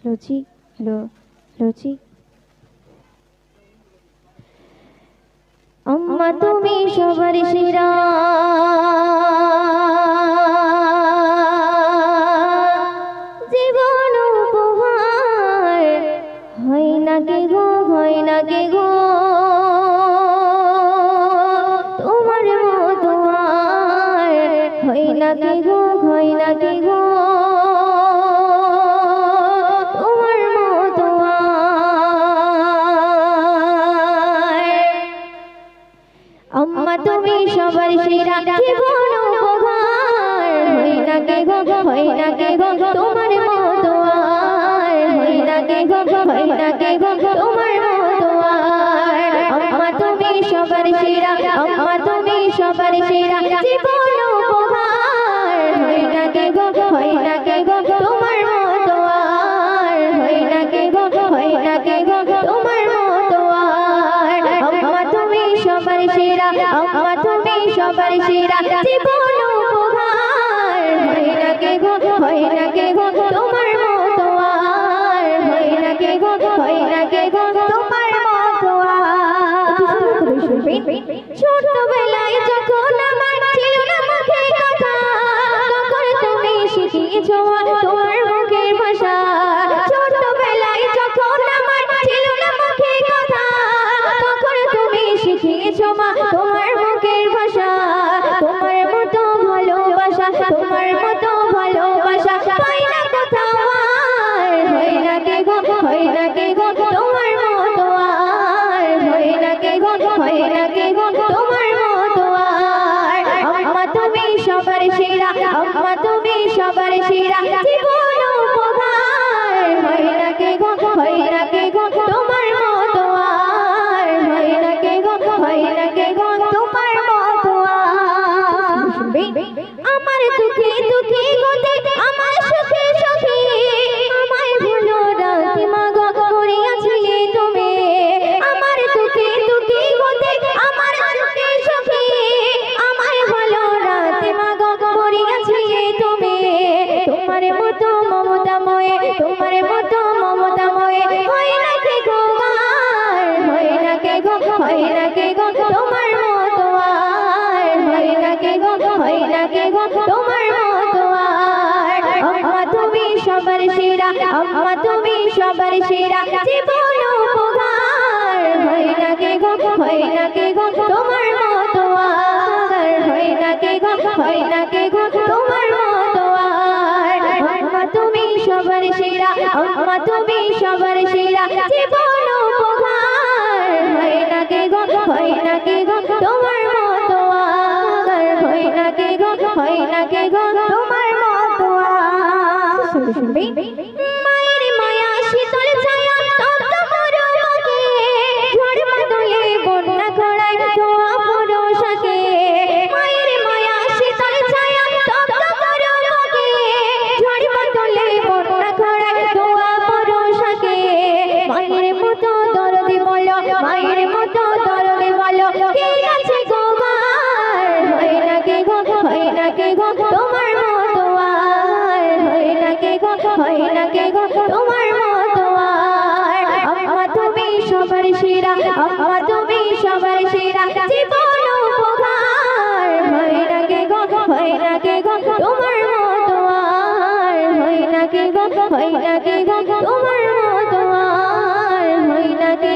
রুচি রুচি আম্মা তুমি সবার সেরা জীবন উপহার হয় না কে গো তোমার মতো আর হয় না কে গো তোমার মতো আম্মা তুমি সবার সেরা জীবন উপহার হয় না কে গো তোমার মতো আর হয় না কে গো তোমার মতো আর আম্মা তুমি সবার সেরা জীবন উপহার হয় না কে গো তোমার মতো আর হয় না কে গো তোমার মতো আর আম্মা তুমি সবার সেরা জীবন উপহার হয় না কে গো তোমার মতো আর হয় না কে গো তোমার মতো আর ছোটবেলায় যখন আমার ছিল না মুখে কথা তখন তুমি শিখিয়েছো তোমার মুখের ভাষা ছোটবেলায় যখন আমার ছিল না মুখে কথা তখন তুমি শিখিয়েছো তোমার মুখের ভাষা তোমার মতো ভালোবাসা পাই না কোথাও আর হয় না কে গো তোমার মতো আর হয় না কে গো তোমার মতো আর আম্মা তুমি সবার সেরা জীবন উপহার হয় না কে গো তোমার মতো আর হয় না কে গো তোমার মতো আমার দুঃখে গোতে আমার সুখে আমায় ভুলো রাতে মাগো করিয়াছিলে তুমি আমার দুঃখে গোতে আমার সুখে আমায় ভালো রাতে মাগো করিয়াছিলে তুমি তোমার মতো মমতাময় হয় না কে গো হয় না কে গো তোমার মতো আর হয় না কে গো তোমার মতো আর আম্মা তুমি সবার সেরা জীবন উপহার হয় না কে গো তোমার মতো আর হয় না কে গো তোমার মতো আর আম্মা তুমি সবার সেরা জীবন উপহার হয় না কে গো তোমার মতো আর হয় না কে গো তোমার মতো মায়ের মায়া শীতল ছায়া তপ্ত মরুকে ঝড় বাদলে বন্যা খড়ায় ধোয়া পরশাকে মায়ের মায়া শীতল ছায়া তপ্ত মরুকে ঝড় বাদলে বন্যা খড়ায় ধোয়া পরশাকে মায়ের মতো দরদি বলো কে আছে গো হয় না কে গো তোমার মতো আর হয় না কে গো তোমার মতো আর আম্মা তুমি সবার সেরা জীবন উপহার হয় না কে গো তোমার মতো আর হয় না কে গো তোমার মতো আর হয় না কে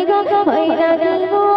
গো